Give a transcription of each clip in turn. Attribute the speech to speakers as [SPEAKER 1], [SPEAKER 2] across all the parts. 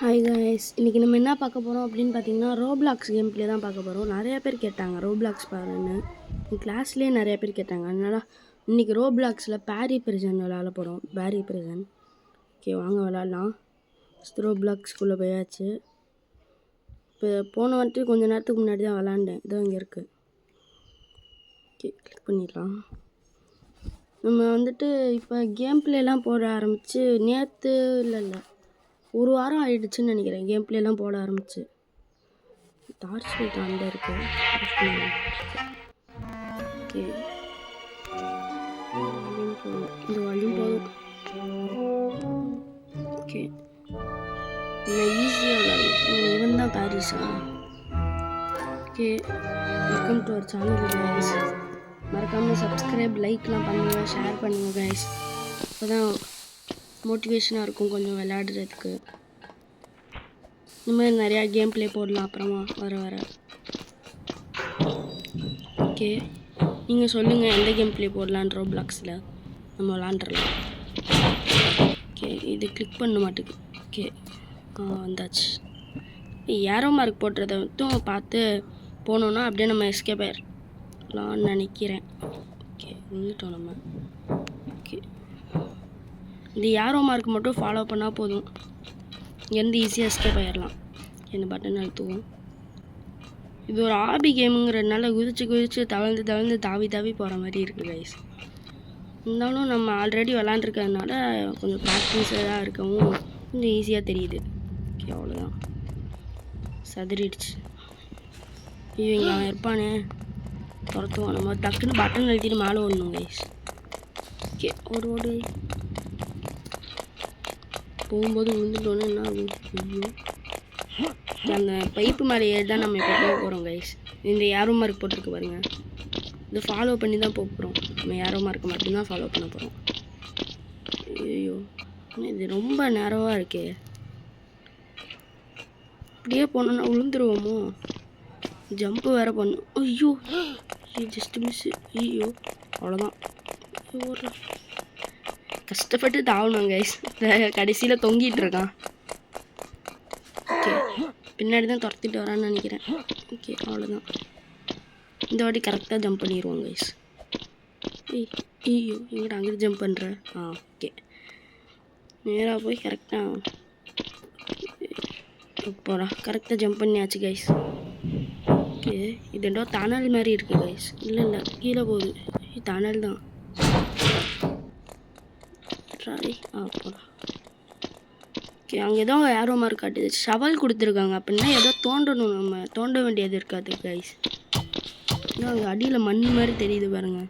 [SPEAKER 1] Hi guys, இன்றைக்கி நம்ம என்ன பார்க்க போகிறோம் அப்படின்னு பார்த்தீங்கன்னா ரோப்ளாக்ஸ் கேம் ப்ளே தான் பார்க்க போகிறோம். நிறைய பேர் கேட்டாங்க ரோப்ளாக்ஸ் பாருன்னு, என் கிளாஸ்லேயே நிறைய பேர் கேட்டாங்க. அதனால் இன்றைக்கி ரோப்ளாக்ஸில் பேரி பிரிசன் விளாட போகிறோம். பேரி பிரிசன் ஓகே, வாங்க விளாட்லாம். ரோப்ளாக்ஸ்குள்ளே போயாச்சு. இப்போ போன வந்துட்டு கொஞ்சம் நேரத்துக்கு முன்னாடி தான் விளாண்டேன். இதோ இங்கே இருக்குது. ஓகே, கிளிக் பண்ணிடலாம். நம்ம வந்துட்டு இப்போ கேம் ப்ளேலாம் போட ஆரம்பித்து நேற்று இல்லை ஒரு வாரம் ஆகிடுச்சுன்னு நினைக்கிறேன். கேம் ப்ளேலாம் போட ஆரம்பிச்சு. டார்ச் லைட் அந்த இருக்கு. ஓகே, இந்த வால்யூம் போதும். ஓகே, நான் ஈஸியாக விளாடுவேன். இவன் தான் பாரிஸா? Okay, welcome to our channel guys. மறக்காமல் சப்ஸ்கிரைப், லைக்லாம் பண்ணுங்கள், ஷேர் பண்ணுங்கள் கைஸ். அப்போ தான் மோட்டிவேஷனாக இருக்கும் கொஞ்சம் விளையாடுறதுக்கு. இந்த மாதிரி நிறையா கேம் ப்ளே போடலாம் அப்புறமா வர. ஓகே, நீங்கள் சொல்லுங்கள் எந்த கேம் ப்ளே போடலான்னு ரோப்ளாக்ஸில் நம்ம விளாண்டுறலாம். ஓகே, இது கிளிக் பண்ண மாட்டேங்குது. ஓகே, வந்தாச்சு. ஏரோ மார்க் போட்டுறத மட்டும் பார்த்து போனோன்னா அப்படியே நம்ம எஸ்கேப் ஆயிடலாம்னு நினைக்கிறேன். ஓகே, வந்துட்டோம் நம்ம. ஓகே, இந்த ஏரோ மார்க் மட்டும் ஃபாலோ பண்ணால் போதும், இங்கேருந்து ஈஸியாக எஸ்கேப் ஆயிடலாம். என்ன பட்டன் அழுத்துவோம். இது ஒரு ஆபி கேமுங்கிறதுனால குதிச்சு தவழ்ந்து தாவி போகிற மாதிரி இருக்குது கைஸ். இருந்தாலும் நம்ம ஆல்ரெடி விளாண்டுருக்கிறதுனால கொஞ்சம் ப்ராக்டிஸாக இருக்கவும் கொஞ்சம் ஈஸியாக தெரியுது. ஓகே, அவ்வளோதான். சதுரிடுச்சு. ஐயோ, இங்கே அவன் இருப்பானே, துரத்துவோம். நம்ம டக்குன்னு பட்டன் அழுத்திட்டு மேலே ஓடணும் கைஸ். ஓகே, ஓடு. போகும்போது விழுந்துட்டோன்னு என்ன ஆகும்? ஐயோ, அந்த பைப்பு மேலே ஏறி தான் நம்ம இப்போ போக போகிறோம் கைஸ். இந்த ஏரோ மார்க் போட்டிருக்கு பாருங்கள், இது ஃபாலோ பண்ணி தான் போக போகிறோம். நம்ம ஏரோ மார்க் மட்டும்தான் ஃபாலோ பண்ண போகிறோம். ஐயோ, இது ரொம்ப நேரவாக இருக்கே. அப்படியே போனோன்னா விழுந்துருவோமோ? ஜம்ப்பு வேறு பண்ணும். ஐயோ, ஜஸ்ட் மிஸ்ஸு. ஐயோ, அவ்வளோதான். கஷ்டப்பட்டு தாவணும் கைஸ். கடைசியில் தொங்கிட்டு இருக்கான். ஓகே, பின்னாடி தான் துரத்திட்டு வரான்னு நினைக்கிறேன். ஓகே, அவ்வளோதான். இந்த வாட்டி கரெக்டாக ஜம்ப் பண்ணிடுவோம் கைஸ். ஐயோ, எங்கிட்ட அங்கே ஜம்ப் பண்ணுற? ஓகே, நேராக போய் கரெக்டாக போகிறா. கரெக்டாக ஜம்ப் பண்ணியாச்சு கைஸ். ஓகே, இது ஏதோ தணல் மாதிரி இருக்குது கைஸ். இல்லை கீழே போகுது. தணல் தான். போகிறா. ஓகே, அங்கே ஏதோ ஏரோ மார்க் காட்டுது. ஷவல் கொடுத்துருக்காங்க அப்படின்னா ஏதோ தோண்டணும். நம்ம தோண்ட வேண்டியது இருக்காது கைஸ். இன்னும் அங்கே அடியில் மண் மாதிரி தெரியுது பாருங்க.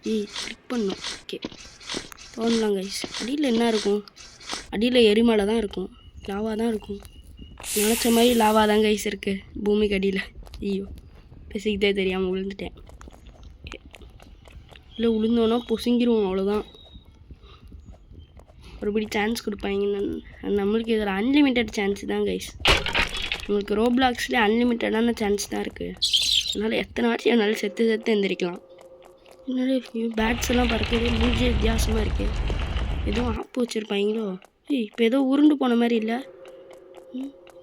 [SPEAKER 1] கிளிக் பண்ணோம். ஓகே, தோண்டலாம் கைஸ். அடியில் என்ன இருக்கும்? அடியில் எரிமலை தான் இருக்கும், லாவா தான் இருக்கும். நினச்ச மாதிரி லாவா தான் கைஸ் இருக்குது பூமிக்கு அடியில். ஐயோ, பேசிக்கிட்டே தெரியாமல் விழுந்துட்டேன். இல்லை விழுந்தோன்னா பொசுங்கிடுவோம், அவ்வளோதான். ஒருபடி சான்ஸ் கொடுப்பாங்க. நம்மளுக்கு இதில் அன்லிமிட்டட் சான்ஸ் தான் கைஸ். உங்களுக்கு ரோப்ளாக்ஸ்லேயே அன்லிமிட்டடான சான்ஸ் தான் இருக்குது. அதனால் எத்தனை வாட்டி என்னால் செத்து எந்திரிக்கலாம். என்னோட பேட்ஸ் எல்லாம் பறக்குது. மூஞ்சி வித்தியாசமாக இருக்குது. எதுவும் ஆப்பு வச்சுருப்பாங்களோ? இப்போ ஏதோ உருண்டு போன மாதிரி இல்லை?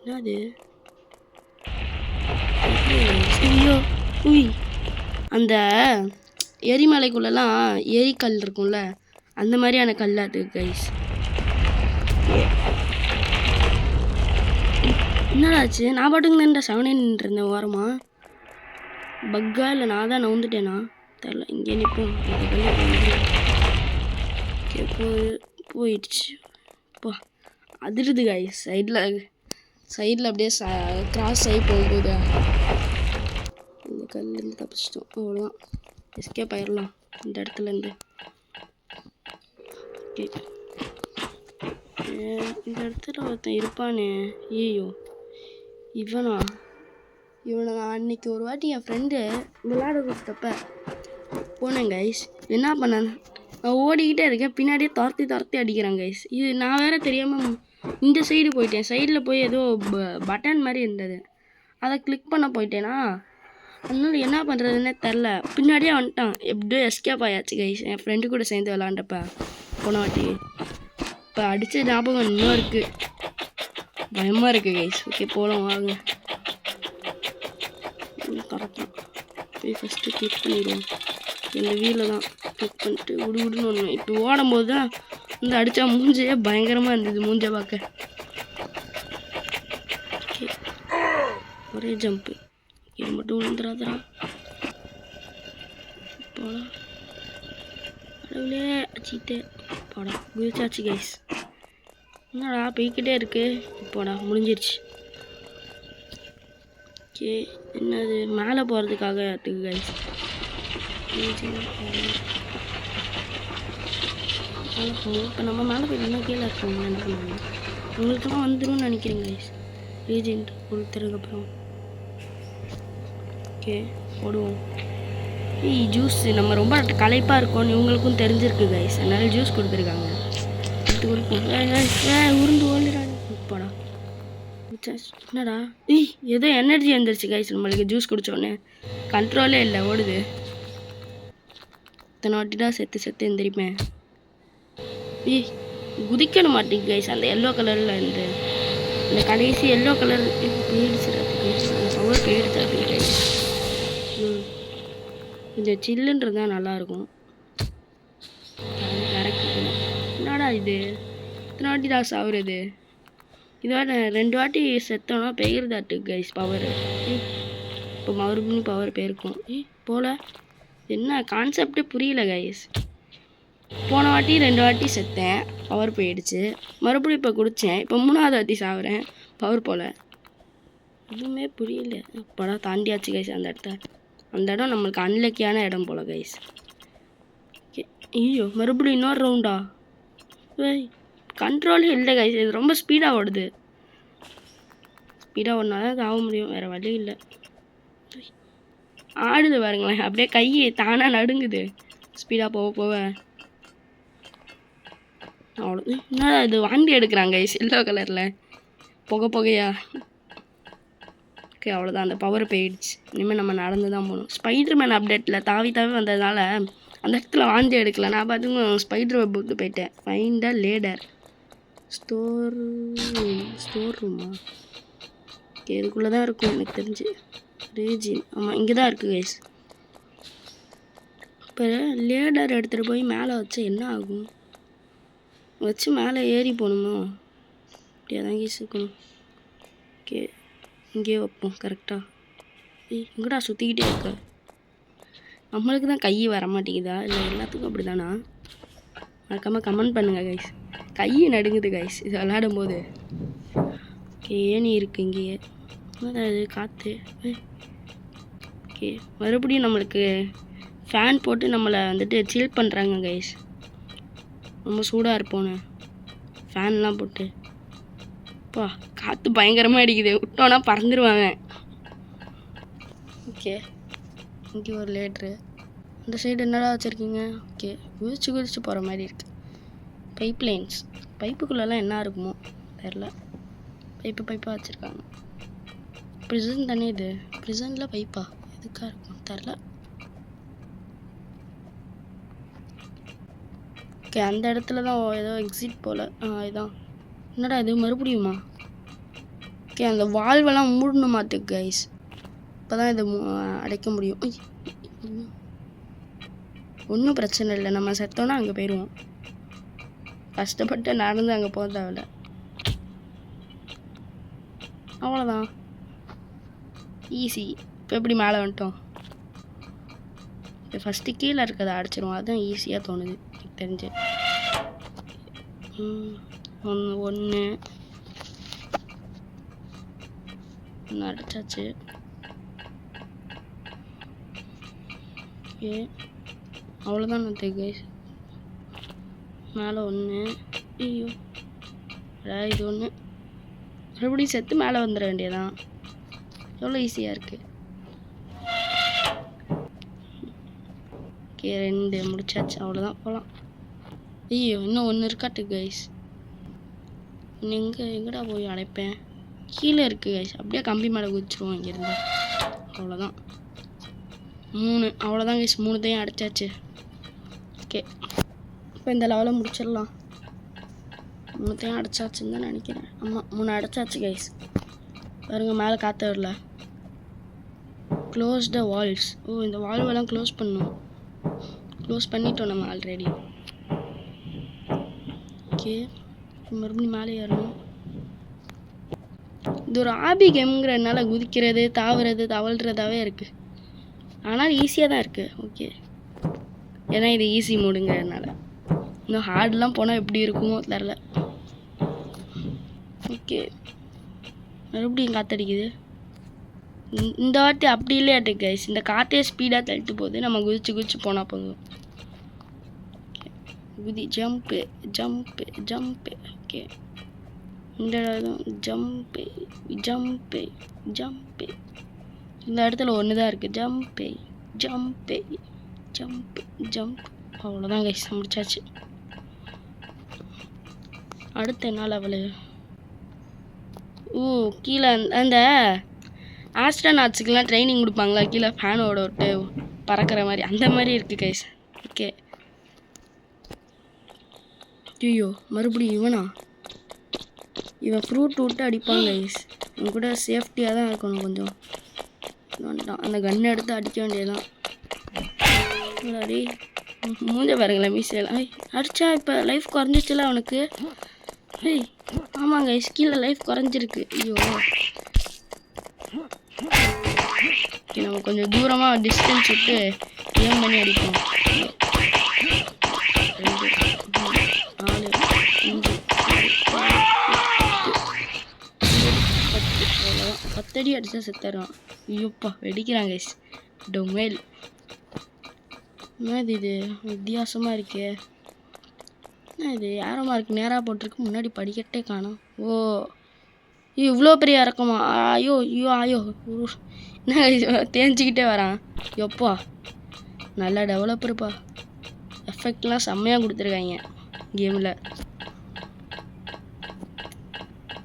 [SPEAKER 1] என்னது? ஐயோ, அந்த எரிமலைக்குள்ளெல்லாம் எரிக்கல் இருக்கும்ல, அந்த மாதிரியான கல்லாது கைஸ். என்னடாச்சு? நான் பாட்டுக்கு நின்ற செவனே நின்றுருந்தேன் ஓரமாக. பக்கா இல்லை நான் தான் நவுந்துட்டேனா தெரில. இங்கே நிற்போம். ஓகே, போயிடுச்சு. இப்போ அதிருது கைஸ். சைடில் அப்படியே கிராஸ் ஆகி போகும்போது இந்த கல்லேருந்து தப்பிச்சிட்டோம். அவ்வளோதான், எஸ்கேப் ஆயிடலாம் இந்த இடத்துலேருந்து. ஓகே, இந்த இடத்துல ஒருத்தன் இருப்பானே. ஐயோ, இவனை நான் அன்றைக்கி ஒரு வாட்டி என் ஃப்ரெண்டு விளையாட கொடுத்தப்ப போனேன் கைஸ். என்ன பண்ணேன், நான் ஓடிக்கிட்டே இருக்கேன், பின்னாடியே துரத்தி அடிக்கிறேன் கைஸ். இது நான் வேறு தெரியாமல் இந்த சைடு போயிட்டேன். சைடில் போய் ஏதோ பட்டன் மாதிரி இருந்தது, அதை கிளிக் பண்ண போயிட்டேனா. அதனால என்ன பண்ணுறதுன்னே தெரில. பின்னாடியே வந்துட்டான். எப்படியோ எஸ்கேப் ஆயாச்சு கைஸ். என் ஃப்ரெண்டு கூட சேர்ந்து விளாண்டப்ப போன வாட்டி. இப்போ அடித்த ஞாபகம் இன்னும் இருக்குது. பயமாக இருக்குது கைஸ். ஓகே போகலாம் வாங்க. கரெக்டாக போய் ஃபஸ்ட்டு கிளிக் பண்ணிடுவோம். இந்த வீலில் தான் கிளிக் பண்ணிட்டு விடுன்னு ஒன்று. இப்போ ஓடும்போது தான் வந்து அடித்தா மூஞ்சையே பயங்கரமாக இருந்தது. மூஞ்சை பார்க்க ஒரே ஜம்ப்பு. இது மட்டும் விழுந்துடாதரா போடா. கடவுளே அச்சிட்டே போடா. குதிச்சாச்சு கைஸ். என்னடா போய்கிட்டே இருக்கு. போடா முடிஞ்சிருச்சு. ஓகே என்னது மேலே போகிறதுக்காக இருக்குது கைஸ். மேலே போகும். இப்போ நம்ம மேலே போய் இன்னும் கீழே இருக்கோம். என்ன பண்ணுவாங்க உங்களுக்கெல்லாம் வந்துடும் நினைக்கிறேன் கைஸ். ரீஜெண்ட் கொடுத்ததுக்கப்புறம் ஓகே போடுவோம். ஜூஸ் நம்ம ரொம்ப களைப்பாக இருக்கோம்னு இவங்களுக்கும் தெரிஞ்சிருக்கு கைஸ். அதனால ஜூஸ் கொடுத்துருக்காங்க. எடுத்து கொடுப்போம். உருந்து ஓடுறாங்க. போடா என்னடா ஏதோ எனர்ஜி வந்துருச்சு கைஸ். நம்மளுக்கு ஜூஸ் குடித்தோடனே கண்ட்ரோலே இல்லை. ஓடுது. இத்தனை வாட்டி தான் செத்து எந்திரிப்பேன். குதிக்கணும் மாட்டேங்குது கைஸ். அந்த எல்லோ கலரில் இருந்து இந்த கடைசி எல்லோ கலர் போயிடுச்சுறதுக்கு அந்த பவர் போயிடுச்சு கைஸ். கொஞ்சம் சில்லுன்றது தான் நல்லாயிருக்கும். என்னடா இது இத்தனை வாட்டி தான் சாவுறது. இதோட 2 வாட்டி செத்தோன்னா பெயர்தாட்டு கைஸ் பவர். இப்போ மறுபடியும் பவர் போயிருக்கும். போல என்ன கான்செப்டே புரியல கைஸ். போன வாட்டி 2 வாட்டி செத்தேன், பவர் போயிடுச்சு. மறுபடியும் இப்போ குடித்தேன், இப்போ 3ஆவது வாட்டி சாப்பிட்றேன், பவர் போல். எதுவுமே புரியல. படம் தாண்டியாச்சு கைஸ். அந்த இடம் நம்மளுக்கு அன்லக்கியான இடம் போல் கைஸ். ஐயோ மறுபடியும் இன்னொரு ரவுண்டா. கண்ட்ரோலே இல்லை கைஸ். இது ரொம்ப ஸ்பீடாக ஓடுது. ஸ்பீடாக ஓடினா தான் ஆக முடியும், வேறு வழி இல்லை. ஆடுது பாருங்களேன், அப்படியே கை தானாக நடுங்குது ஸ்பீடாக போக. அவ்வளோ என்ன இது வாண்டி எடுக்கிறாங்க கைஸ். எல்லோ கலரில் புகையா. ஓகே அவ்வளோதான். அந்த பவர் போயிடுச்சு. இனிமேல் நம்ம நடந்து தான் போகணும். ஸ்பைடர்மேன் அப்டேட்டில் தாவி வந்ததுனால அந்த இடத்துல வாந்தி எடுக்கல. நான் பார்த்துக்கும் ஸ்பைடர் வெப் விட்டு போயிட்டேன். Find a ladder. ஸ்டோர் ரூமா. ஓகே இதுக்குள்ளே தான் இருக்கும் எனக்கு தெரிஞ்சு. ரீஜின் ஆமாம் இங்கே தான் இருக்குது கைஸ். இப்போ லேடர் எடுத்துகிட்டு போய் மேலே வச்சு என்ன ஆகும்? வச்சு மேலே ஏறி போகணுமா? அப்படியே தான் கைஸ் இருக்கணும். ஓகே இங்கேயே வைப்போம் கரெக்டாக. எங்கடா சுற்றிக்கிட்டே இருக்க? நம்மளுக்கு தான் கை வர மாட்டேங்குதா இல்லை எல்லாத்துக்கும் அப்படி தானா? மறக்காமல் கமெண்ட் பண்ணுங்கள் கைஸ். கையை நடுங்குது கைஸ் இது விளையாடும் போது. ஓகே ஏணி இருக்குது இங்கேயே. அது காற்று. ஓகே மறுபடியும் நம்மளுக்கு ஃபேன் போட்டு நம்மளை வந்துட்டு சில் பண்ணுறாங்க கைஸ். ரொம்ப சூடாக இருப்போன்னு ஃபேன்லாம் போட்டு. அப்பா காற்று பயங்கரமாக அடிக்குது. விட்டோன்னா பறந்துடுவாங்க. ஓகே இங்கே ஒரு லேட்ரு. அந்த சைடு என்னடா வச்சுருக்கீங்க? ஓகே குதிச்சு போகிற மாதிரி இருக்குது. Pipe lines. பைப்புக்குள்ளெல்லாம் என்ன இருக்குமோ தெரில. பைப்பாக வச்சுருக்காங்க. ப்ரிசன் தானே இது. ப்ரிசனில் பைப்பா எதுக்காக இருக்கும் தெரில. ஓகே அந்த இடத்துல தான் ஏதோ எக்ஸிட் போல். இதுதான். என்னடா இது மறுபடியுமா? ஓகே அந்த வால்வெல்லாம் மூடணும் மாட்டுக்கு கைஸ். இப்போ தான் இதை அடைக்க முடியும். ஒன்றும் பிரச்சனை இல்லை. நம்ம செத்தோன்னா அங்கே போயிடுவோம். கஷ்டப்பட்டு நடந்து அங்கே போக தேவையில்ல. அவ்வளோதான் ஈஸி. இப்போ எப்படி மேலே வந்துட்டோம்? இப்போ ஃபஸ்ட்டு கீழே இருக்கிறத அடிச்சிருவோம். அதுதான் ஈஸியாக தோணுது எனக்கு தெரிஞ்சு. ஒன்று அடிச்சாச்சு. ஓகே அவ்வளோதான் நான் கைஸ். மேலே ஒன்று. ஐயோ இது ஒன்று. மறுபடியும் செத்து மேலே வந்துட வேண்டியதான். எவ்வளோ ஈஸியாக இருக்குது. ஓகே 2 முடிச்சாச்சு. அவ்வளோதான் போகலாம். ஐயோ இன்னும் 1 இருக்காட்டு கைஸ். எங்கடா போய் அடைப்பேன்? கீழே இருக்குது கைஸ். அப்படியே கம்பி மேலே குதிச்சிருவோம் இங்கேருந்து. அவ்வளோதான் 3. அவ்வளோதான் கைஸ். 3த்தையும் அடைச்சாச்சு. ஓகே இப்போ இந்த லெவலை முடிச்சிடலாம். 3 அடைச்சாச்சுன்னு தான் நினைக்கிறேன். ஆமாம் 3 அடைச்சாச்சு கைஸ். பாருங்கள் மேலே காற்று வரல. Close the Waals. ஓ இந்த வால்வெல்லாம் க்ளோஸ் பண்ணணும். க்ளோஸ் பண்ணிட்டோம் நம்ம ஆல்ரெடி. ஓகே மறுபடியும் மேலே ஏறணும். இது ஒரு ஆபி கேம்ங்கிறதுனால குதிக்கிறது தாவுறது தவழ்கிறதாவே இருக்குது. ஆனால் ஈஸியாக தான் இருக்குது. ஓகே ஏன்னா இது ஈஸி மோடுங்கிறதுனால. இன்னும் ஹார்ட்லாம் போனால் எப்படி இருக்குமோ தெரில. ஓகே மறுபடியும் காற்றடிக்குது. இந்த வாட்டி அப்படி இல்லையாட்டு கைஸ். இந்த காற்றே ஸ்பீடாக தள்ளிட்டு போகுது. நம்ம குதிச்சு போனால் போதும். குதி ஜம்ப்பு ஜம்ப்பு ஜம்ப்பு. ஓகே இந்த ஜம்ப்பு ஜம்ப்பு ஜம்ப்பு. இந்த இடத்துல ஒன்று தான் இருக்குது. Jump jump jump jump. அவ்வளோதான் கைஸ் முடிச்சாச்சு. அடுத்து என்ன லெவலு? ஓ கீழே அந்த ஆஸ்ட்ரோநாட்ஸுக்கெலாம் ட்ரைனிங் கொடுப்பாங்களா கீழே ஃபேனோட விட்டு பறக்கிற மாதிரி அந்த மாதிரி இருக்குது கைஸ். ஓகே ஐயோ மறுபடியும் இவன் ஃப்ரூட் விட்டு அடிப்பாங்க கைஸ். இவன் கூட சேஃப்டியாக தான் இருக்கணும் கொஞ்சம். அந்த கன்னை எடுத்து அடிக்க வேண்டியதுதான். அடி மூஞ்ச பாருங்களேன் மீசையெல்லாம். அடித்தா இப்போ லைஃப் குறைஞ்சிச்சுல அவனுக்கு. ஏய் ஆமாங்க கீழே லைஃப் குறைஞ்சிருக்கு. ஐயோ ஓகே நம்ம கொஞ்சம் தூரமாக டிஸ்டன்ஸ் விட்டு ஏம் பண்ணி அடிப்போம். 2 4 5 10 10 அடி அடித்தா செத்துறான். ஐயோப்பா வெடிக்கிறாங்க கைஸ். டொமேல் என்னது இது வித்தியாசமாக இருக்கே. என்ன இது ஏரமாக இருக்குது. நேராக போட்டிருக்கு. முன்னாடி படிக்கட்டே காணும். ஓ இவ்வளோ பெரிய இறக்கமா? ஐயோ ஐயோ ஐயோ என்ன தேஞ்சிக்கிட்டே வரான். எப்பா நல்லா டெவலப்பருப்பா. எஃபெக்ட்லாம் செம்மையாக கொடுத்துருக்காங்க கேமில்.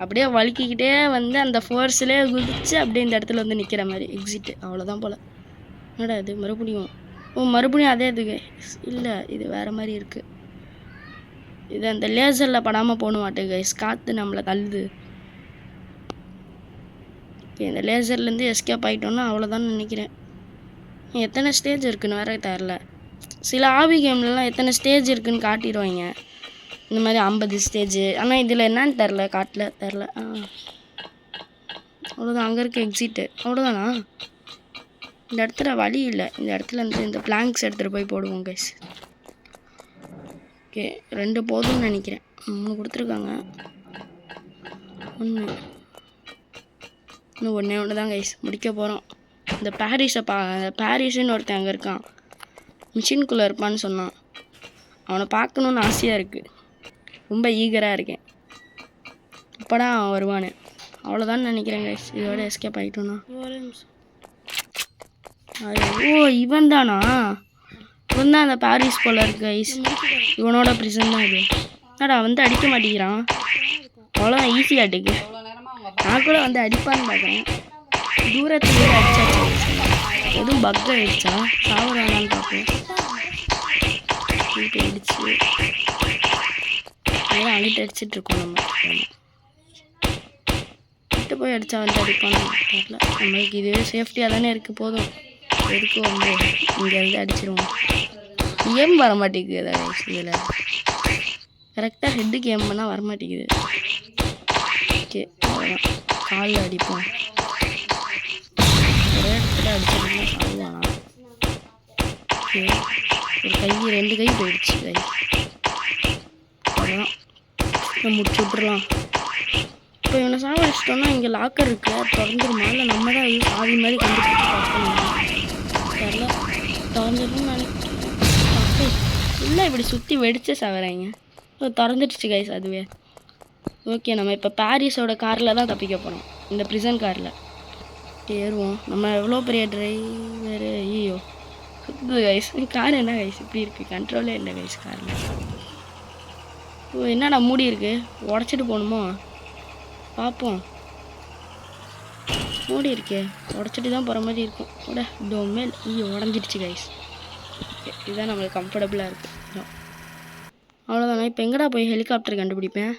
[SPEAKER 1] அப்படியே வலிக்கிக்கிட்டே வந்து அந்த ஃபோர்ஸ்லேயே குதிச்சு அப்படியே இந்த இடத்துல வந்து நிற்கிற மாதிரி எக்ஸிட்டு. அவ்வளோதான் போல். என்னடா இது மறுபடியும்? ஓ மறுபடியும் அதே இதுக்கு இல்லை. இது வேறு மாதிரி இருக்குது. இது அந்த லேசரில் படாமல் போக மாட்டேங்க கைஸ். காற்று நம்மளை தள்ளுது. ஓகே இந்த லேசர்லேருந்து எஸ்கேப் ஆகிட்டோன்னா அவ்வளோதான் நினைக்கிறேன். எத்தனை ஸ்டேஜ் இருக்குன்னு வேறு தெரில. சில ஆபி கேம்லலாம் எத்தனை ஸ்டேஜ் இருக்குதுன்னு காட்டிடுவாங்க. இந்த மாதிரி 50 ஸ்டேஜ். ஆனால் இதில் என்னன்னு தெரில. காட்டில் தெரில. அவ்வளோதான். அங்கே இருக்க எக்ஸிட்டு அவ்வளோதானா? இந்த இடத்துல வழி இல்லை. இந்த இடத்துல இருந்து இந்த பிளாங்க்ஸ் எடுத்துகிட்டு போய் போடுவோம் கைஸ். ஓகே 2 போதும்னு நினைக்கிறேன். 3 கொடுத்துருக்காங்க. 1 இன்னும் ஒன்று தான் கைஸ் முடிக்க போகிறோம். இந்த பாரிஸை பாரிஸுன்னு ஒருத்தன் அங்கே இருக்கான். மிஷின்குள்ளே இருப்பான்னு சொன்னான். அவனை பார்க்கணுன்னு ஆசையாக இருக்குது. ரொம்ப ஈகராக இருக்கேன். இப்போடா அவன் வருவானு. அவ்வளோதான் நினைக்கிறேன் கைஸ். இதோட எஸ்கேப் ஆகிட்டோன்னா. ஓ இவன் தானா? இவன் தான் அந்த பாரிஸ் போல் இருக்கு கைஸ். இவனோட ப்ரிசன் தான் இது. என்னடா வந்து அடிக்க மாட்டேங்கிறான். அவ்வளோதான் ஈஸியாட்டுக்கு. நான் கூட வந்து அடிப்பான்னு பார்க்குறேன். தூரத்துலேயே அடிச்சாச்சு. எதுவும் பக் ஆகிடுச்சா சாவறானான்னு பார்ப்பேன். அடிச்சு அதெல்லாம் அங்கிட்டு அடிச்சிட்ருக்கோம். நம்ம கிட்ட போய் அடித்தா வந்து அடிப்பான்னு தெரியல. நம்மளுக்கு இதுவே சேஃப்டியாக தானே இருக்குது. போதும் எதுக்கும் வந்து இங்கேருந்து அடிச்சிடுவோம். கேம் வர மாட்டேங்குது அதாவது இதில். கரெக்டாக ஹெட்டுக்கு கேம் பண்ணால் வரமாட்டேங்குது. ஓகே அவ்வளோதான். காலில் அடிப்போம். ஒரே இடத்துல அடிச்சிருந்தா சாகுவானா? ஓகே ஒரு கை 2 கை போயிடுச்சு. கை அவ்வளோதான். முடிச்சு விட்றலாம். இப்போ இவனை சாவடிச்சிட்டோன்னா இங்கே லாக்கர் இருக்குது. அது திறந்துருமா இல்லை நம்ம தான் இது சாவி மாதிரி கண்டுபிடிச்சி பார்க்கணும். தெரில திறந்துடும் நினைக்கிறேன். இல்லை இப்படி சுற்றி வெடிச்சு சாவறாங்க. திறந்துடுச்சு கைஸ் அதுவே. ஓகே நம்ம இப்போ பாரிஸோட காரில் தான் தப்பிக்க போகிறோம். இந்த ப்ரிசன் காரில் ஏறுவோம். நம்ம எவ்வளோ பெரிய டிரைவரு. ஐயோ சுற்றுது கைஸ். கார் என்ன கைஸ் இப்படி இருக்குது? கண்ட்ரோலே இல்லை கைஸ் காரில். ஓ என்னடா மூடி இருக்குது? உடச்சிட்டு போகணுமோ? பார்ப்போம். மூடி இருக்கே. உடச்சிட்டு தான் போகிற மாதிரி இருக்கும். உட டொமேல். ஐயோ உடஞ்சிடுச்சு கைஸ். ஓகே இதுதான் நம்மளுக்கு கம்ஃபர்டபுளாக இருக்குது. அவ்வளோதானே. இப்போ எங்கடா போய் ஹெலிகாப்டர் கண்டுபிடிப்பேன்?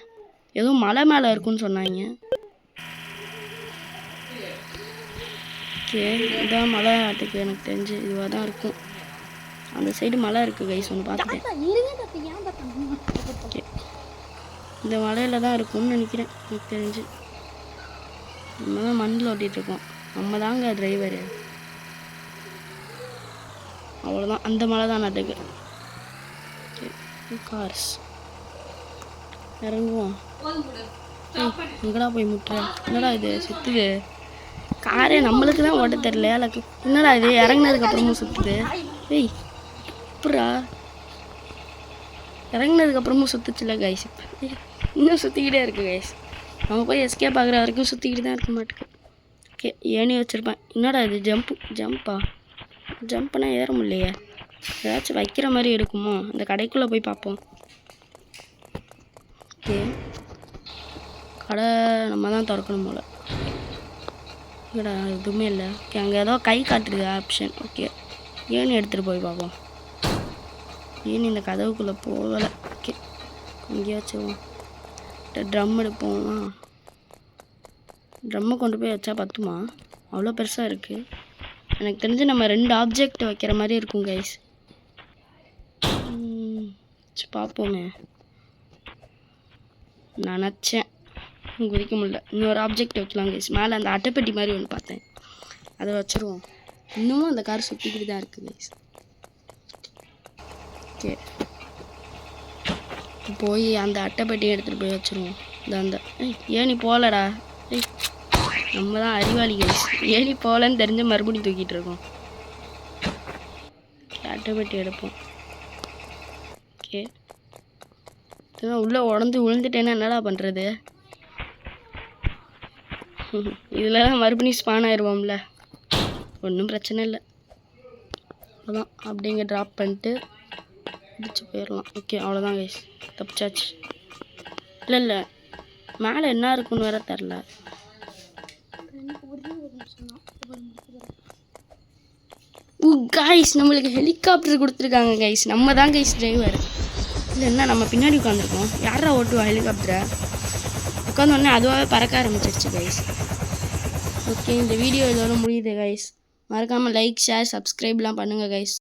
[SPEAKER 1] ஏதோ மலை மேலே இருக்குன்னு சொன்னாங்க. ஓகே, இதான் மலை ஆட்டுக்கு எனக்கு தெரிஞ்சு இதுவாக தான் இருக்கும். அந்த சைடு மலை இருக்குது கைஸ், ஒன்று பார்த்துட்டேன். ஓகே, இந்த மலையில் தான் இருக்கும்னு நினைக்கிறேன் எனக்கு தெரிஞ்சு. நம்ம தான் மண்ணில் ஓட்டிகிட்ருக்கோம், நம்ம தாங்க டிரைவரு. அவ்வளோதான், அந்த மலை தான் நாட்டுக்கு. ஓகே, கார்ஸ் இறங்குவோம். எங்கடா போய் முட்டுறேன்? என்னடா இது சுற்றுது காரே? நம்மளுக்கு தான் ஓட்ட தெரியல. என்னடா இது இறங்கினதுக்கப்புறமும் சுற்றுது? ஏய் அப்புறா இறங்கினதுக்கப்புறமும் சுற்றுச்சுல கைஸ், இன்னும் சுற்றிக்கிட்டே இருக்குது கைஸ். நம்ம போய் எஸ்கேப் ஆகிற வரைக்கும் சுற்றிக்கிட்டு தான் இருக்க மாட்டேக்கு. ஓகே, ஏணி வச்சுருப்பேன். என்னடா இது ஜம்பா? ஜம்ப்னா ஏற முடியலையே. ஏதாச்சும் வைக்கிற மாதிரி இருக்குமோ? அந்த கடைக்குள்ளே போய் பார்ப்போம். ஓகே, கடை நம்ம தான் திறக்கணும் போல். இங்கடா எதுவுமே இல்லை. ஓகே, அங்கே ஏதோ கை காட்டுறது ஆப்ஷன். ஓகே, ஏணி எடுத்துகிட்டு போய் பார்ப்போம். ஏணி இந்த கதவுக்குள்ளே போகலை. ஓகே, எங்கேயாச்சும் ட்ரம் எடுப்போமா? ட்ரம்மை கொண்டு போய் வச்சா பத்துமா? அவ்வளோ பெருசாக இருக்குது. எனக்கு தெரிஞ்சு நம்ம 2 ஆப்ஜெக்ட் வைக்கிற மாதிரி இருக்கும் கைஸ். பார்ப்போமே. நினச்சேன் குதிக்க முடியல. இன்னொரு ஆப்ஜெக்ட் வைக்கலாம் கைஸ். மேலே அந்த அட்டைப்பெட்டி மாதிரி ஒன்று பார்த்தேன், அதை வச்சுருவோம். இன்னமும் அந்த கார் சுற்றிக்கிட்டு தான் இருக்குது கைஸ். ஓகே, போய் அந்த அட்டைப்பெட்டியை எடுத்துகிட்டு போய் வச்சுருவோம். அந்த ஏணி போகலடா. நம்ம தான் அறிவாளி கைஸ், ஏணி போகலன்னு தெரிஞ்ச மறுபடியும் தூக்கிட்டு இருக்கோம். அட்டைப்பெட்டி எடுப்போம். ஓகே, உள்ளே உடஞ்சி விழுந்துட்டேன்னா என்னடா பண்ணுறது? இதில் மறுபடியும் ஸ்பான் ஆயிடுவோம்ல, ஒன்றும் பிரச்சனை இல்லை. அவ்வளோதான், அப்படிங்க ட்ராப் பண்ணிட்டு அடிச்சு போயிடலாம். ஓகே, அவ்வளோதான் கைஸ், தப்பிச்சாச்சு. இல்லை மேலே என்ன இருக்குன்னு வேற தெரில. கைஸ், நம்மளுக்கு ஹெலிகாப்டர் கொடுத்துருக்காங்க கைஸ். நம்ம தான் கைஸ் டிரைவர். இல்லை என்ன, நம்ம பின்னாடி உட்காந்துருக்கோம். யாரா ஓட்டுவா ஹெலிகாப்டரை? உட்காந்தோடனே அதுவாகவே பறக்க ஆரம்பிச்சிருச்சு கைஸ். ஓகே, இந்த வீடியோ இதோட முடியுது கைஸ். மறக்காமல் லைக், ஷேர், சப்ஸ்கிரைப்லாம் பண்ணுங்கள் கைஸ்.